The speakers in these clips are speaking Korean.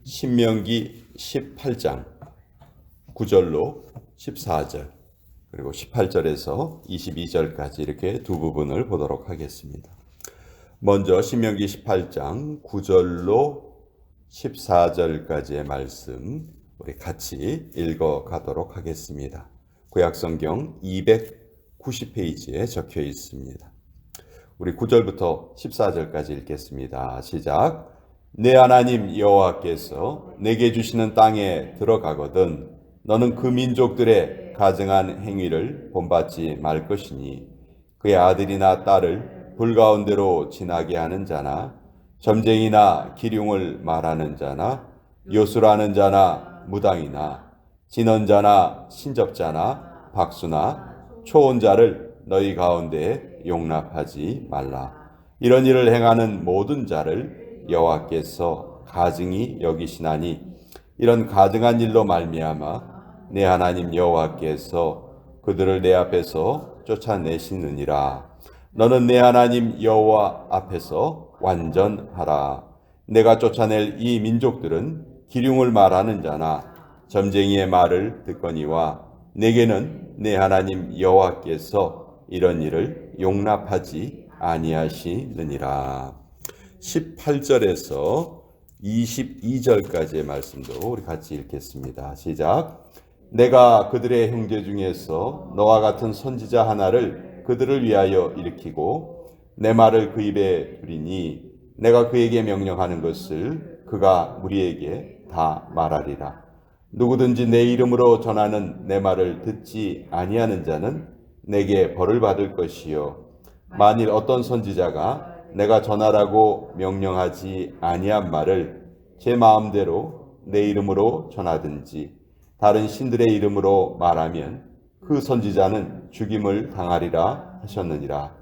신명기 18장 9절로 14절 그리고 18절에서 22절까지 이렇게 두 부분을 보도록 하겠습니다. 먼저 신명기 18장 9절로 14절까지의 말씀 우리 같이 읽어 가도록 하겠습니다. 구약성경 290페이지에 적혀 있습니다. 우리 9절부터 14절까지 읽겠습니다. 시작. 내 하나님 여호와께서 내게 주시는 땅에 들어가거든 너는 그 민족들의 가증한 행위를 본받지 말 것이니 그의 아들이나 딸을 불 가운데로 지나게 하는 자나 점쟁이나 기륭을 말하는 자나 요술하는 자나 무당이나 진언자나 신접자나 박수나 초혼자를 너희 가운데에 용납하지 말라. 이런 일을 행하는 모든 자를 여호와께서 가증히 여기시나니 이런 가증한 일로 말미암아 내 하나님 여호와께서 그들을 내 앞에서 쫓아내시느니라. 너는 내 하나님 여호와 앞에서 완전하라. 내가 쫓아낼 이 민족들은 기륭을 말하는 자나 점쟁이의 말을 듣거니와 내게는 내 하나님 여호와께서 이런 일을 용납하지 아니하시느니라. 18절에서 22절까지의 말씀도 우리 같이 읽겠습니다. 시작. 내가 그들의 형제 중에서 너와 같은 선지자 하나를 그들을 위하여 일으키고 내 말을 그 입에 두리니 내가 그에게 명령하는 것을 그가 우리에게 다 말하리라. 누구든지 내 이름으로 전하는 내 말을 듣지 아니하는 자는 내게 벌을 받을 것이요 만일 어떤 선지자가 내가 전하라고 명령하지 아니한 말을 제 마음대로 내 이름으로 전하든지 다른 신들의 이름으로 말하면 그 선지자는 죽임을 당하리라 하셨느니라.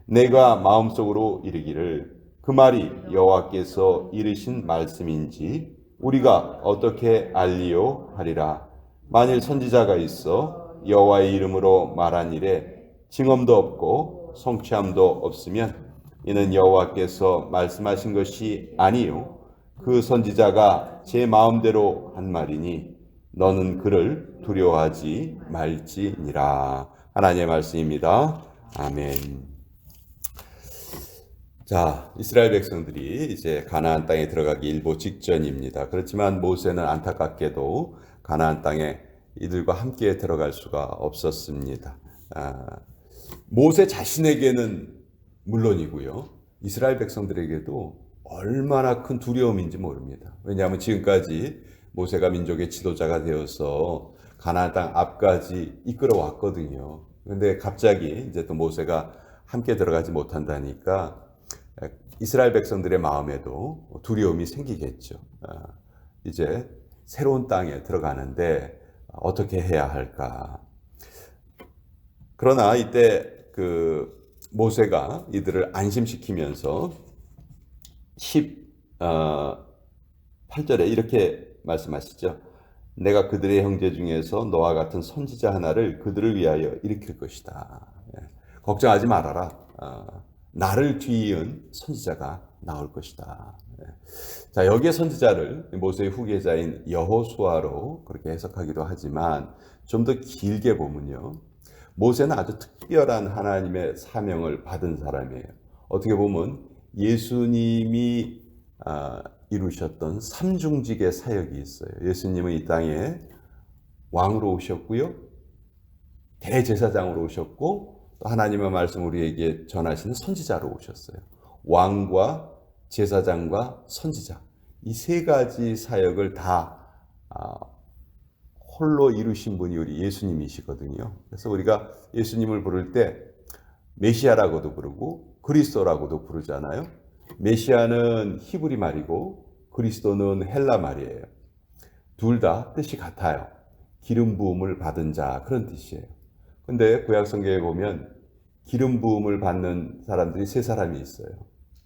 내가 마음속으로 이르기를 그 말이 여호와께서 이르신 말씀인지 우리가 어떻게 알리요 하리라. 만일 선지자가 있어 여호와의 이름으로 말한 일에 징험도 없고 성취함도 없으면 이는 여호와께서 말씀하신 것이 아니요 그 선지자가 제 마음대로 한 말이니 너는 그를 두려워하지 말지니라. 하나님의 말씀입니다. 아멘. 자, 이스라엘 백성들이 이제 가나안 땅에 들어가기 일보 직전입니다. 그렇지만 모세는 안타깝게도 가나안 땅에 이들과 함께 들어갈 수가 없었습니다. 모세 자신에게는 물론이고요. 이스라엘 백성들에게도 얼마나 큰 두려움인지 모릅니다. 왜냐하면 지금까지 모세가 민족의 지도자가 되어서 가나안 땅 앞까지 이끌어 왔거든요. 그런데 갑자기 이제 또 모세가 함께 들어가지 못한다니까 이스라엘 백성들의 마음에도 두려움이 생기겠죠. 이제 새로운 땅에 들어가는데 어떻게 해야 할까? 그러나 이때 모세가 이들을 안심시키면서 18절에 이렇게 말씀하시죠. 내가 그들의 형제 중에서 너와 같은 선지자 하나를 그들을 위하여 일으킬 것이다. 걱정하지 말아라. 나를 뒤이은 선지자가 나올 것이다. 자, 여기에 선지자를 모세의 후계자인 여호수아로 그렇게 해석하기도 하지만 좀 더 길게 보면요. 모세는 아주 특별한 하나님의 사명을 받은 사람이에요. 어떻게 보면 예수님이 이루셨던 삼중직의 사역이 있어요. 예수님은 이 땅에 왕으로 오셨고요. 대제사장으로 오셨고 또 하나님의 말씀 우리에게 전하시는 선지자로 오셨어요. 왕과 제사장과 선지자 이 세 가지 사역을 다 홀로 이루신 분이 우리 예수님이시거든요. 그래서 우리가 예수님을 부를 때 메시아라고도 부르고 그리스도라고도 부르잖아요. 메시아는 히브리 말이고 그리스도는 헬라 말이에요. 둘 다 뜻이 같아요. 기름 부음을 받은 자 그런 뜻이에요. 근데 구약 성경에 보면 기름 부음을 받는 사람들이 세 사람이 있어요.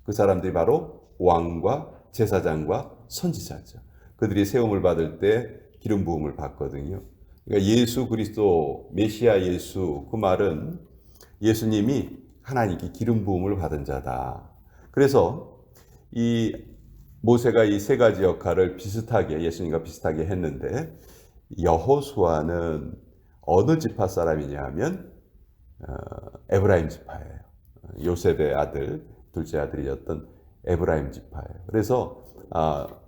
그 사람들이 바로 왕과 제사장과 선지자죠. 그들이 세움을 받을 때 기름 부음을 받거든요. 그러니까 예수 그리스도 메시아 예수 그 말은 예수님이 하나님께 기름 부음을 받은 자다. 그래서 이 모세가 이 세 가지 역할을 비슷하게 예수님과 비슷하게 했는데 여호수아는 어느 지파 사람이냐 하면 에브라임 지파예요. 요셉의 아들, 둘째 아들이었던 에브라임 지파예요. 그래서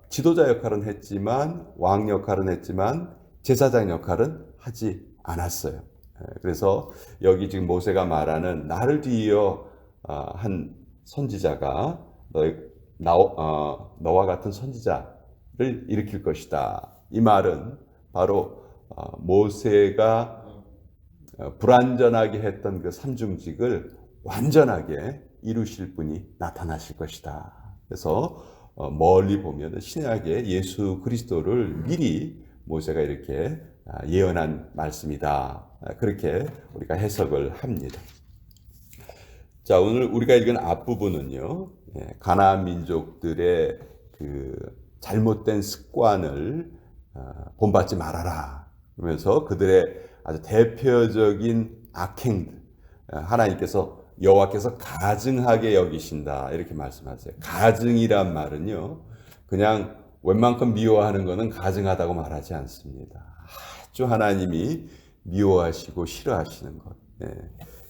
지도자 역할은 했지만 왕 역할은 했지만 제사장 역할은 하지 않았어요. 그래서 여기 지금 모세가 말하는 나를 뒤이어 한 선지자가 너와 같은 선지자를 일으킬 것이다. 이 말은 바로 모세가 불완전하게 했던 그 삼중직을 완전하게 이루실 분이 나타나실 것이다. 그래서 멀리 보면 신약에 예수 그리스도를 미리 모세가 이렇게 예언한 말씀이다. 그렇게 우리가 해석을 합니다. 자, 오늘 우리가 읽은 앞부분은요, 가나안 민족들의 그 잘못된 습관을 본받지 말아라. 그러면서 그들의 아주 대표적인 악행들, 여호와께서 가증하게 여기신다. 이렇게 말씀하세요. 가증이란 말은요, 그냥 웬만큼 미워하는 것은 가증하다고 말하지 않습니다. 아주 하나님이 미워하시고 싫어하시는 것.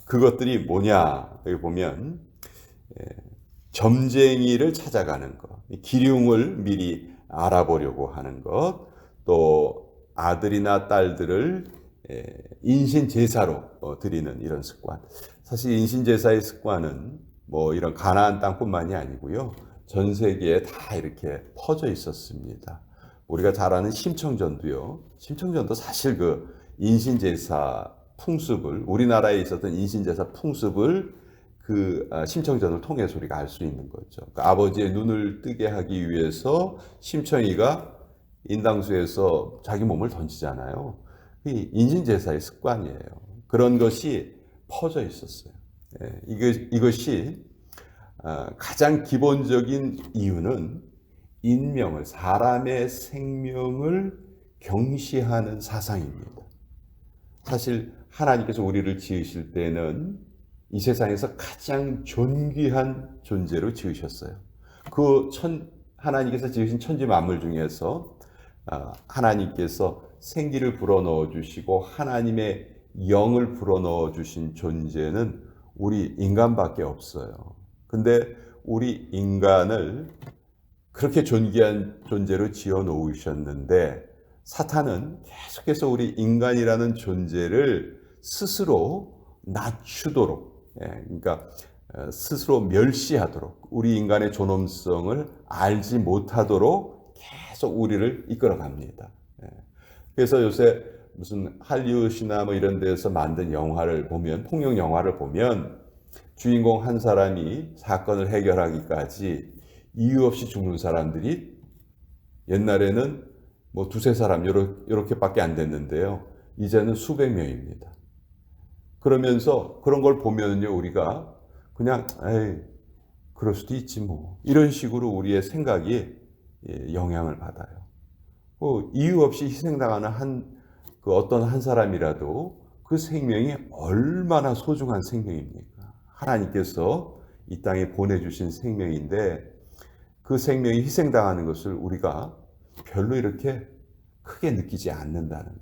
그것들이 뭐냐? 여기 보면 점쟁이를 찾아가는 것, 기륭을 미리 알아보려고 하는 것, 또 아들이나 딸들을 인신 제사로 드리는 이런 습관. 사실 인신 제사의 습관은 뭐 이런 가나안 땅뿐만이 아니고요, 전 세계에 다 이렇게 퍼져 있었습니다. 우리가 잘 아는 심청전도요. 심청전도 사실 그 인신 제사 풍습을, 우리나라에 있었던 인신 제사 풍습을 그 심청전을 통해서 우리가 알 수 있는 거죠. 그러니까 아버지의 눈을 뜨게 하기 위해서 심청이가 인당수에서 자기 몸을 던지잖아요. 인신제사의 습관이에요. 그런 것이 퍼져 있었어요. 이것이 가장 기본적인 이유는 사람의 생명을 경시하는 사상입니다. 사실 하나님께서 우리를 지으실 때는 이 세상에서 가장 존귀한 존재로 지으셨어요. 하나님께서 지으신 천지 만물 중에서 하나님께서 생기를 불어넣어 주시고 하나님의 영을 불어넣어 주신 존재는 우리 인간밖에 없어요. 근데 우리 인간을 그렇게 존귀한 존재로 지어 놓으셨는데 사탄은 계속해서 우리 인간이라는 존재를 스스로 낮추도록, 그러니까 스스로 멸시하도록, 우리 인간의 존엄성을 알지 못하도록 계속 우리를 이끌어 갑니다. 그래서 요새 무슨 할리우드나 뭐 이런 데서 만든 영화를 보면, 폭력 영화를 보면 주인공 한 사람이 사건을 해결하기까지 이유 없이 죽는 사람들이 옛날에는 뭐 두세 사람 이렇게밖에 안 됐는데요. 이제는 수백 명입니다. 그러면서 그런 걸 보면요, 우리가 그냥 에이, 그럴 수도 있지 뭐, 이런 식으로 우리의 생각이 영향을 받아요. 이유 없이 희생당하는 어떤 한 사람이라도 그 생명이 얼마나 소중한 생명입니까? 하나님께서 이 땅에 보내주신 생명인데 그 생명이 희생당하는 것을 우리가 별로 이렇게 크게 느끼지 않는다는 거예요.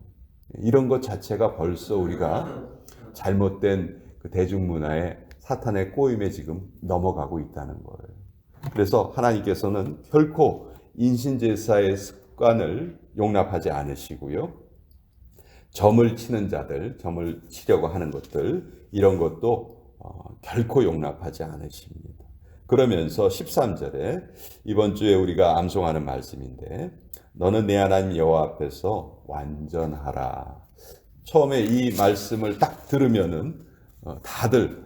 이런 것 자체가 벌써 우리가 잘못된 그 대중문화의 사탄의 꼬임에 지금 넘어가고 있다는 거예요. 그래서 하나님께서는 결코 인신제사의 습관을 용납하지 않으시고요. 점을 치는 자들, 점을 치려고 하는 것들, 이런 것도 결코 용납하지 않으십니다. 그러면서 13절에 이번 주에 우리가 암송하는 말씀인데, 너는 내 하나님 여호와 앞에서 완전하라. 처음에 이 말씀을 딱 들으면은 다들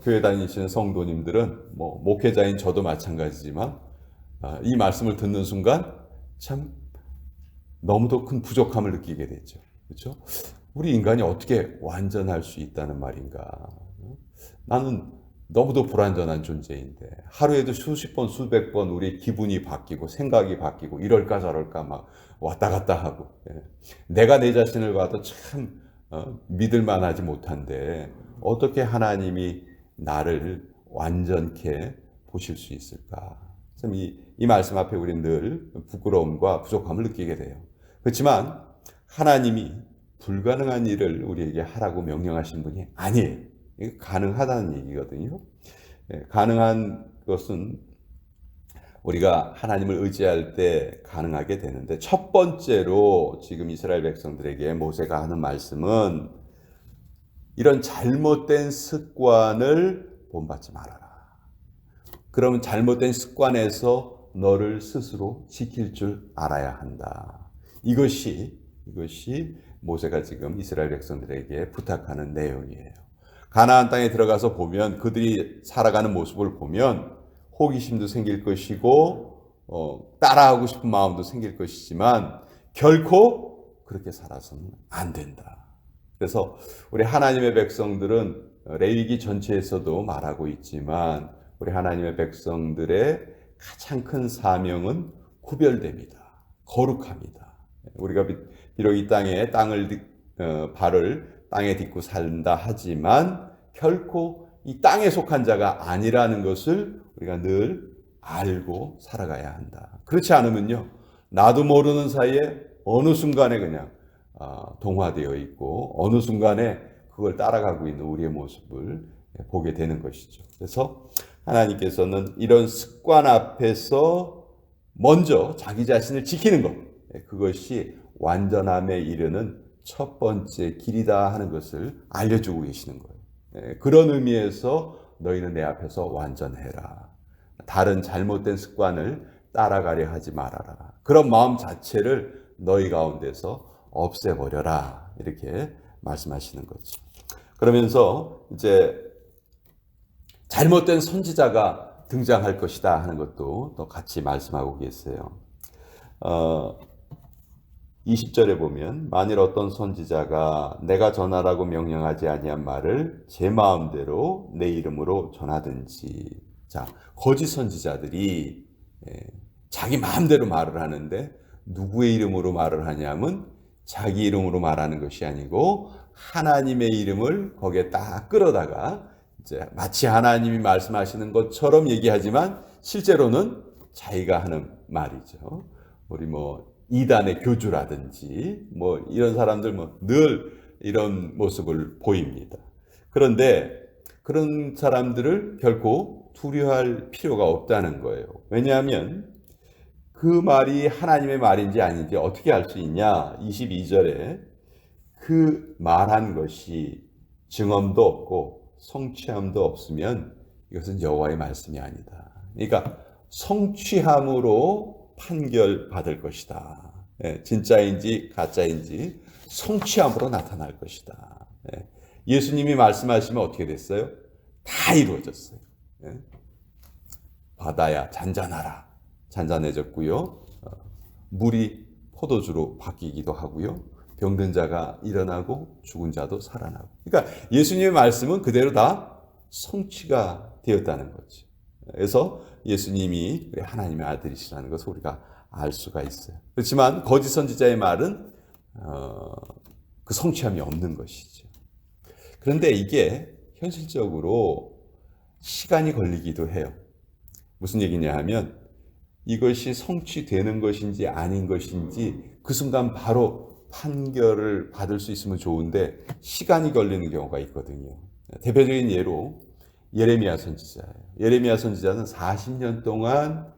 교회 다니시는 성도님들은 뭐 목회자인 저도 마찬가지지만 이 말씀을 듣는 순간 참 너무도 큰 부족함을 느끼게 되죠. 그렇죠? 우리 인간이 어떻게 완전할 수 있다는 말인가? 나는 너무도 불완전한 존재인데 하루에도 수십 번, 수백 번 우리 기분이 바뀌고 생각이 바뀌고 이럴까 저럴까 막 왔다 갔다 하고, 내가 내 자신을 봐도 참 믿을 만하지 못한데 어떻게 하나님이 나를 완전케 보실 수 있을까? 참 이 말씀 앞에 우리는 늘 부끄러움과 부족함을 느끼게 돼요. 그렇지만 하나님이 불가능한 일을 우리에게 하라고 명령하신 분이 아니에요. 이게 가능하다는 얘기거든요. 가능한 것은 우리가 하나님을 의지할 때 가능하게 되는데, 첫 번째로 지금 이스라엘 백성들에게 모세가 하는 말씀은 이런 잘못된 습관을 본받지 말아라. 그러면 잘못된 습관에서 너를 스스로 지킬 줄 알아야 한다. 이것이 모세가 지금 이스라엘 백성들에게 부탁하는 내용이에요. 가나안 땅에 들어가서 보면 그들이 살아가는 모습을 보면 호기심도 생길 것이고 따라하고 싶은 마음도 생길 것이지만 결코 그렇게 살아서는 안 된다. 그래서 우리 하나님의 백성들은 레위기 전체에서도 말하고 있지만 우리 하나님의 백성들의 가장 큰 사명은 구별됩니다. 거룩합니다. 우리가 비록 이 땅에 발을 땅에 딛고 산다 하지만 결코 이 땅에 속한 자가 아니라는 것을 우리가 늘 알고 살아가야 한다. 그렇지 않으면요, 나도 모르는 사이에 어느 순간에 그냥 동화되어 있고 어느 순간에 그걸 따라가고 있는 우리의 모습을 보게 되는 것이죠. 그래서 하나님께서는 이런 습관 앞에서 먼저 자기 자신을 지키는 것, 그것이 완전함에 이르는 첫 번째 길이다 하는 것을 알려주고 계시는 거예요. 그런 의미에서 너희는 내 앞에서 완전해라. 다른 잘못된 습관을 따라가려 하지 말아라. 그런 마음 자체를 너희 가운데서 없애버려라. 이렇게 말씀하시는 거죠. 그러면서 이제 잘못된 선지자가 등장할 것이다 하는 것도 또 같이 말씀하고 계세요. 20절에 보면 만일 어떤 선지자가 내가 전하라고 명령하지 아니한 말을 제 마음대로 내 이름으로 전하든지. 자, 거짓 선지자들이 자기 마음대로 말을 하는데 누구의 이름으로 말을 하냐면 자기 이름으로 말하는 것이 아니고 하나님의 이름을 거기에 딱 끌어다가 이제 마치 하나님이 말씀하시는 것처럼 얘기하지만 실제로는 자기가 하는 말이죠. 우리 이단의 교주라든지 이런 사람들 늘 이런 모습을 보입니다. 그런데 그런 사람들을 결코 두려워할 필요가 없다는 거예요. 왜냐하면 그 말이 하나님의 말인지 아닌지 어떻게 알 수 있냐? 22절에 그 말한 것이 증언도 없고 성취함도 없으면 이것은 여호와의 말씀이 아니다. 그러니까 성취함으로 판결받을 것이다. 진짜인지 가짜인지 성취함으로 나타날 것이다. 예수님이 말씀하시면 어떻게 됐어요? 다 이루어졌어요. 바다야 잔잔하라. 잔잔해졌고요. 물이 포도주로 바뀌기도 하고요. 병든 자가 일어나고 죽은 자도 살아나고. 그러니까 예수님의 말씀은 그대로 다 성취가 되었다는 거죠. 그래서 예수님이 하나님의 아들이시라는 것을 우리가 알 수가 있어요. 그렇지만 거짓 선지자의 말은 그 성취함이 없는 것이죠. 그런데 이게 현실적으로 시간이 걸리기도 해요. 무슨 얘기냐 하면 이것이 성취되는 것인지 아닌 것인지 그 순간 바로 판결을 받을 수 있으면 좋은데 시간이 걸리는 경우가 있거든요. 대표적인 예로 예레미야 선지자예요. 예레미야 선지자는 40년 동안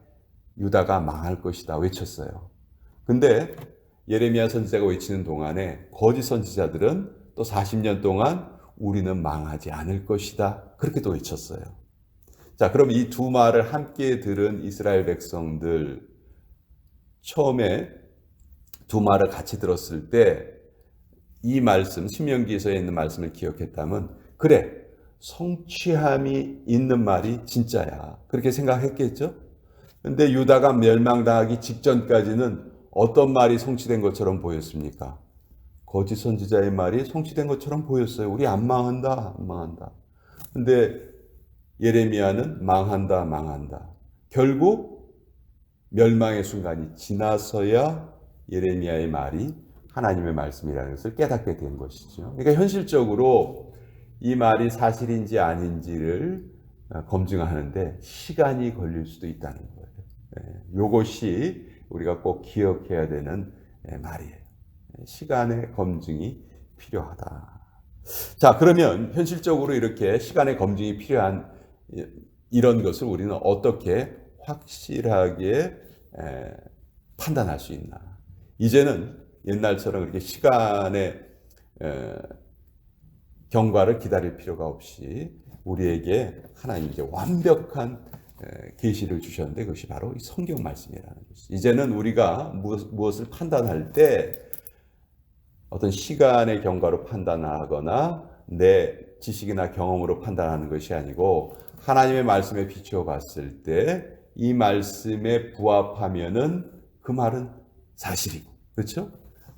유다가 망할 것이다 외쳤어요. 근데 예레미야 선지자가 외치는 동안에 거짓 선지자들은 또 40년 동안 우리는 망하지 않을 것이다 그렇게 또 외쳤어요. 자, 그럼 이 두 말을 함께 들은 이스라엘 백성들, 처음에 두 말을 같이 들었을 때 이 말씀, 신명기에서 있는 말씀을 기억했다면 그래, 성취함이 있는 말이 진짜야 그렇게 생각했겠죠. 근데 유다가 멸망당하기 직전까지는 어떤 말이 성취된 것처럼 보였습니까? 거짓 선지자의 말이 성취된 것처럼 보였어요. 우리 안 망한다, 안 망한다. 근데 예레미야는 망한다, 망한다. 결국 멸망의 순간이 지나서야 예레미야의 말이 하나님의 말씀이라는 것을 깨닫게 된 것이죠. 그러니까 현실적으로 이 말이 사실인지 아닌지를 검증하는데 시간이 걸릴 수도 있다는 거예요. 요것이 우리가 꼭 기억해야 되는 말이에요. 시간의 검증이 필요하다. 자, 그러면 현실적으로 이렇게 시간의 검증이 필요한 이런 것을 우리는 어떻게 확실하게 판단할 수 있나? 이제는 옛날처럼 그렇게 시간의 경과를 기다릴 필요가 없이 우리에게 하나님 이제 완벽한 계시를 주셨는데 그것이 바로 이 성경 말씀이라는 것이죠. 이제는 우리가 무엇을 판단할 때 어떤 시간의 경과로 판단하거나 내 지식이나 경험으로 판단하는 것이 아니고 하나님의 말씀에 비추어 봤을 때 이 말씀에 부합하면은 그 말은 사실이고, 그렇죠?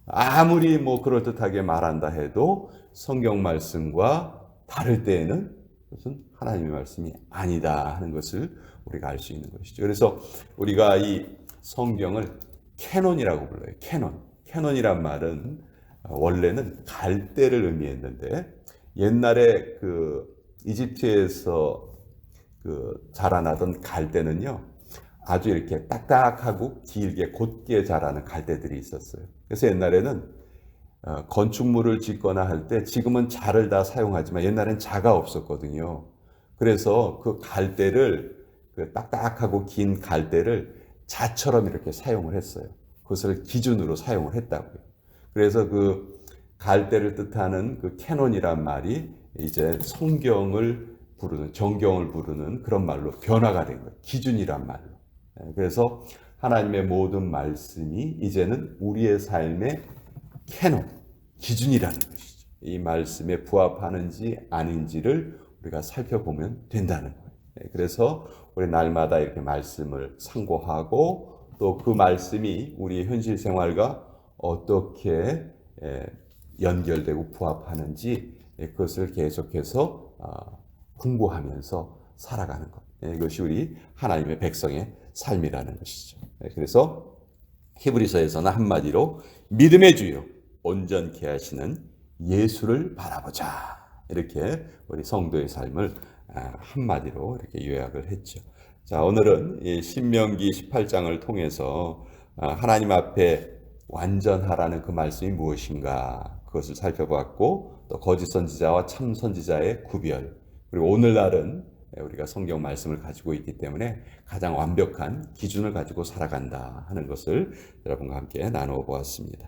아무리 뭐 그럴듯하게 말한다 해도 성경 말씀과 다를 때에는 그것은 하나님의 말씀이 아니다 하는 것을 우리가 알 수 있는 것이죠. 그래서 우리가 이 성경을 캐논이라고 불러요. 캐논. 캐논이란 말은 원래는 갈대를 의미했는데 옛날에 그 이집트에서 그 자라나던 갈대는요 아주 이렇게 딱딱하고 길게 곧게 자라는 갈대들이 있었어요. 그래서 옛날에는 건축물을 짓거나 할 때 지금은 자를 다 사용하지만 옛날엔 자가 없었거든요. 그래서 그 갈대를 그 딱딱하고 긴 갈대를 자처럼 이렇게 사용을 했어요. 그것을 기준으로 사용을 했다고요. 그래서 그 갈대를 뜻하는 그 캐논이란 말이 이제 성경을 부르는 정경을 부르는 그런 말로 변화가 된 거예요. 기준이란 말로. 그래서 하나님의 모든 말씀이 이제는 우리의 삶의 캐논, 기준이라는 것이죠. 이 말씀에 부합하는지 아닌지를 우리가 살펴보면 된다는 거예요. 그래서 우리 날마다 이렇게 말씀을 상고하고 또 그 말씀이 우리 현실 생활과 어떻게 연결되고 부합하는지 그것을 계속해서 공부하면서 살아가는 것. 이것이 우리 하나님의 백성의 삶이라는 것이죠. 그래서 히브리서에서는 한마디로 믿음의 주요 온전케 하시는 예수를 바라보자. 이렇게 우리 성도의 삶을 한마디로 이렇게 요약을 했죠. 자, 오늘은 신명기 18장을 통해서 하나님 앞에 완전하라는 그 말씀이 무엇인가 그것을 살펴봤고 또 거짓 선지자와 참 선지자의 구별 그리고 오늘날은 우리가 성경 말씀을 가지고 있기 때문에 가장 완벽한 기준을 가지고 살아간다 하는 것을 여러분과 함께 나누어 보았습니다.